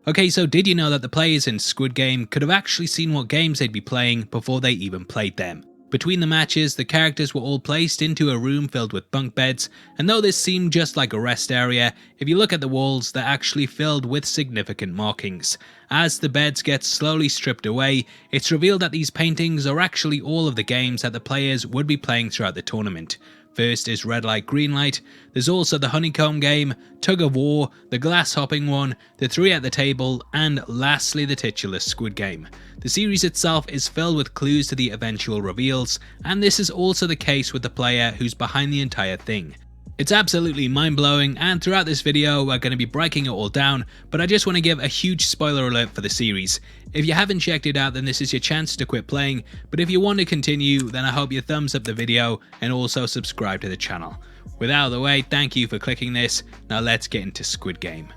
Okay, so did you know that the players in Squid Game could have actually seen what games they'd be playing before they even played them? Between the matches, the characters were all placed into a room filled with bunk beds, and though this seemed just like a rest area, if you look at the walls, they're actually filled with significant markings. As the beds get slowly stripped away, it's revealed that these paintings are actually all of the games that the players would be playing throughout the tournament. First is red light, green light, there's also the honeycomb game, tug of war, the glass hopping one, the three at the table, and lastly the titular Squid Game. The series itself is filled with clues to the eventual reveals, and this is also the case with the player who's behind the entire thing. It's absolutely mind-blowing, and throughout this video we're going to be breaking it all down, but I just want to give a huge spoiler alert for the series. If you haven't checked it out, then this is your chance to quit playing, but if you want to continue, then I hope you thumbs up the video and also subscribe to the channel. With that out of the way, thank you for clicking this. Now let's get into Squid Game.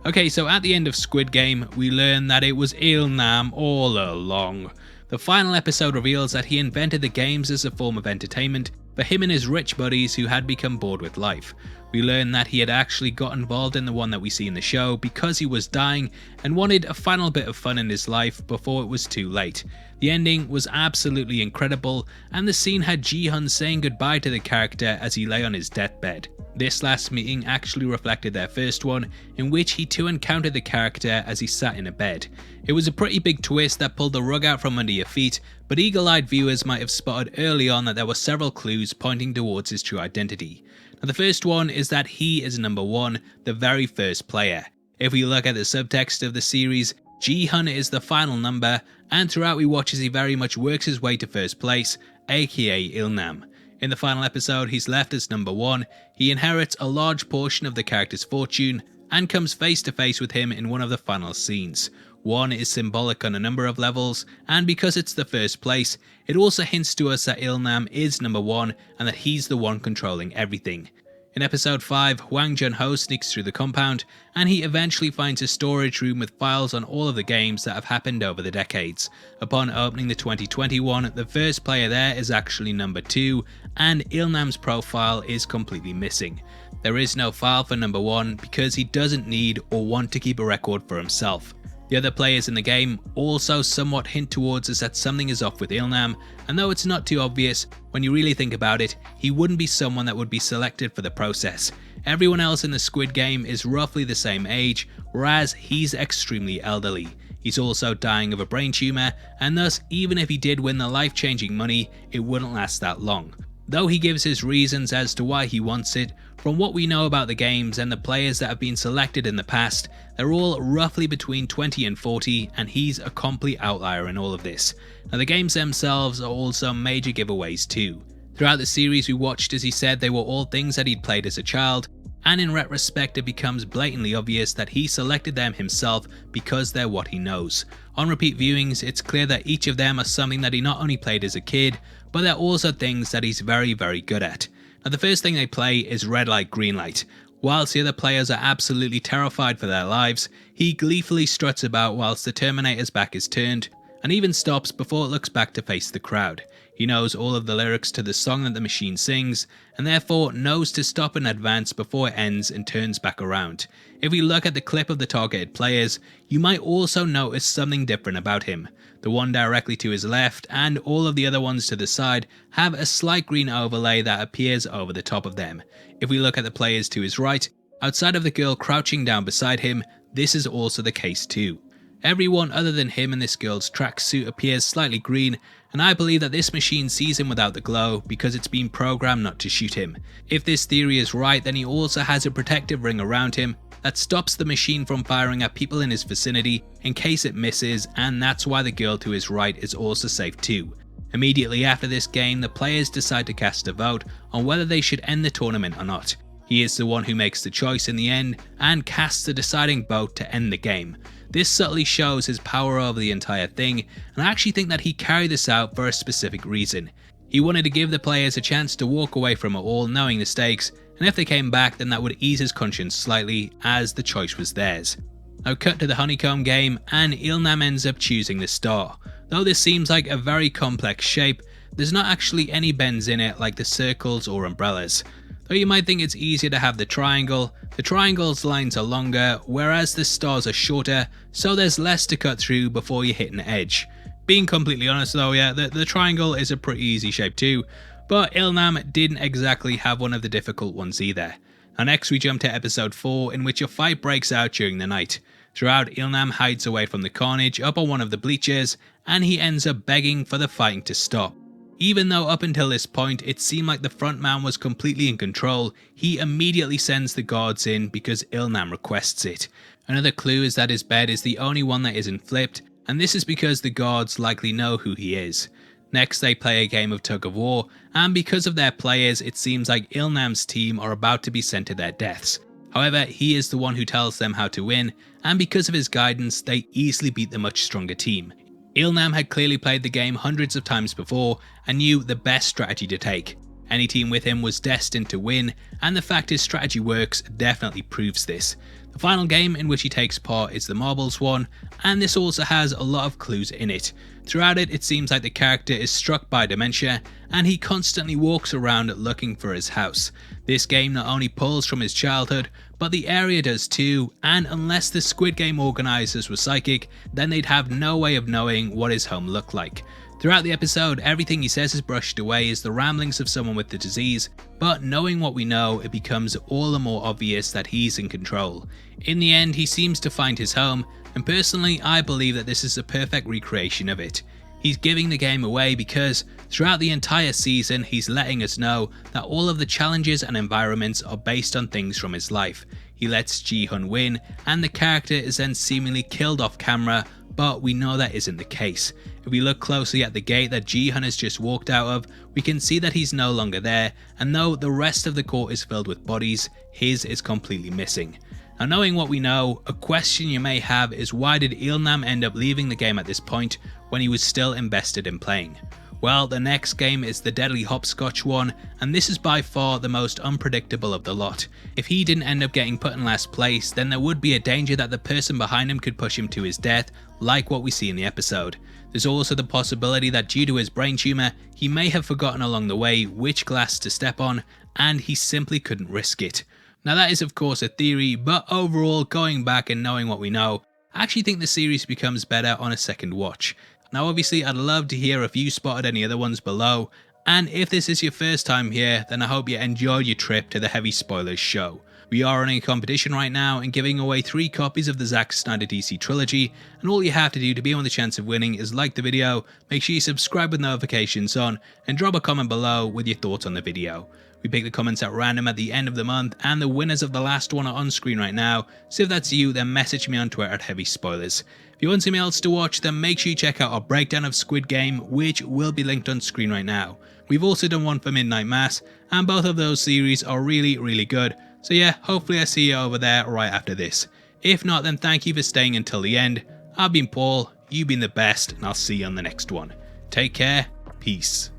Okay, so at the end of Squid Game, we learn that it was Il-nam all along. The final episode reveals that he invented the games as a form of entertainment for him and his rich buddies who had become bored with life. We learn that he had actually got involved in the one that we see in the show because he was dying and wanted a final bit of fun in his life before it was too late. The ending was absolutely incredible, and the scene had Ji-hun saying goodbye to the character as he lay on his deathbed. This last meeting actually reflected their first one, in which he too encountered the character as he sat in a bed. It was a pretty big twist that pulled the rug out from under your feet, but eagle-eyed viewers might have spotted early on that there were several clues pointing towards his true identity. Now the first one is that he is number 1, the very first player. If we look at the subtext of the series, Ji-hun is the final number, and throughout we watch as he very much works his way to first place, aka Il-nam. In the final episode, he's left as number 1, he inherits a large portion of the character's fortune, and comes face to face with him in one of the final scenes. 1 is symbolic on a number of levels, and because it's the first place, it also hints to us that Il-nam is number 1 and that he's the one controlling everything. In episode 5, Hwang Jun-ho sneaks through the compound, and he eventually finds a storage room with files on all of the games that have happened over the decades. Upon opening the 2021, the first player there is actually number 2, and Il-nam's profile is completely missing. There is no file for number 1 because he doesn't need or want to keep a record for himself. The other players in the game also somewhat hint towards us that something is off with Il-nam, and though it's not too obvious, when you really think about it, he wouldn't be someone that would be selected for the process. Everyone else in the Squid Game is roughly the same age, whereas he's extremely elderly. He's also dying of a brain tumour, and thus even if he did win the life-changing money, it wouldn't last that long. Though he gives his reasons as to why he wants it, from what we know about the games and the players that have been selected in the past, they're all roughly between 20 and 40, and he's a complete outlier in all of this. Now the games themselves are also major giveaways too. Throughout the series we watched as he said they were all things that he'd played as a child, and in retrospect it becomes blatantly obvious that he selected them himself because they're what he knows. On repeat viewings, it's clear that each of them are something that he not only played as a kid, but they're also things that he's very good at. Now the first thing they play is red light, green light. Whilst the other players are absolutely terrified for their lives, he gleefully struts about whilst the Terminator's back is turned, and even stops before it looks back to face the crowd. He knows all of the lyrics to the song that the machine sings, and therefore knows to stop in advance before it ends and turns back around. If we look at the clip of the targeted players, you might also notice something different about him. The one directly to his left and all of the other ones to the side have a slight green overlay that appears over the top of them. If we look at the players to his right, outside of the girl crouching down beside him, this is also the case too. Everyone other than him in this girl's tracksuit appears slightly green, and I believe that this machine sees him without the glow because it's been programmed not to shoot him. If this theory is right, then he also has a protective ring around him that stops the machine from firing at people in his vicinity in case it misses, and that's why the girl to his right is also safe too. Immediately after this game, the players decide to cast a vote on whether they should end the tournament or not. He is the one who makes the choice in the end and casts the deciding vote to end the game. This subtly shows his power over the entire thing, and I actually think that he carried this out for a specific reason. He wanted to give the players a chance to walk away from it all knowing the stakes, and if they came back then that would ease his conscience slightly as the choice was theirs. Now cut to the honeycomb game, and Il-nam ends up choosing the star. Though this seems like a very complex shape, there's not actually any bends in it like the circles or umbrellas. Though you might think it's easier to have the triangle's lines are longer, whereas the stars are shorter, so there's less to cut through before you hit an edge. Being completely honest though, yeah, the triangle is a pretty easy shape too, but Ilnam didn't exactly have one of the difficult ones either. Now next we jump to episode 4, in which a fight breaks out during the night. Throughout, Ilnam hides away from the carnage up on one of the bleachers, and he ends up begging for the fighting to stop. Even though up until this point it seemed like the frontman was completely in control, he immediately sends the guards in because Ilnam requests it. Another clue is that his bed is the only one that isn't flipped, and this is because the guards likely know who he is. Next they play a game of Tug of War, and because of their players it seems like Ilnam's team are about to be sent to their deaths. However, he is the one who tells them how to win, and because of his guidance they easily beat the much stronger team. Ilnam had clearly played the game hundreds of times before and knew the best strategy to take. Any team with him was destined to win, and the fact his strategy works definitely proves this. The final game in which he takes part is the marbles one, and this also has a lot of clues in it. Throughout it, it seems like the character is struck by dementia, and he constantly walks around looking for his house. This game not only pulls from his childhood, but the area does too, and unless the Squid Game organisers were psychic, then they'd have no way of knowing what his home looked like. Throughout the episode, everything he says is brushed away as the ramblings of someone with the disease, but knowing what we know, it becomes all the more obvious that he's in control. In the end, he seems to find his home, and personally I believe that this is a perfect recreation of it. He's giving the game away because throughout the entire season he's letting us know that all of the challenges and environments are based on things from his life. He lets Ji-hun win, and the character is then seemingly killed off camera, but we know that isn't the case. If we look closely at the gate that Ji-hun has just walked out of, we can see that he's no longer there, and though the rest of the court is filled with bodies, his is completely missing. Now knowing what we know, a question you may have is why did Ilnam end up leaving the game at this point when he was still invested in playing? Well, the next game is the deadly hopscotch one, and this is by far the most unpredictable of the lot. If he didn't end up getting put in last place, then there would be a danger that the person behind him could push him to his death, like what we see in the episode. There's also the possibility that due to his brain tumour, he may have forgotten along the way which glass to step on, and he simply couldn't risk it. Now that is of course a theory, but overall, going back and knowing what we know, I actually think the series becomes better on a second watch. Now obviously I'd love to hear if you spotted any other ones below, and if this is your first time here, then I hope you enjoyed your trip to the Heavy Spoilers show. We are running a competition right now and giving away 3 copies of the Zack Snyder DC trilogy, and all you have to do to be on the chance of winning is like the video, make sure you subscribe with notifications on, and drop a comment below with your thoughts on the video. We pick the comments at random at the end of the month, and the winners of the last one are on screen right now, so if that's you, then message me on Twitter at Heavy Spoilers. If you want something else to watch, then make sure you check out our breakdown of Squid Game, which will be linked on screen right now. We've also done one for Midnight Mass, and both of those series are really good, so yeah, hopefully I see you over there right after this. If not, then thank you for staying until the end. I've been Paul, you've been the best, and I'll see you on the next one. Take care, peace.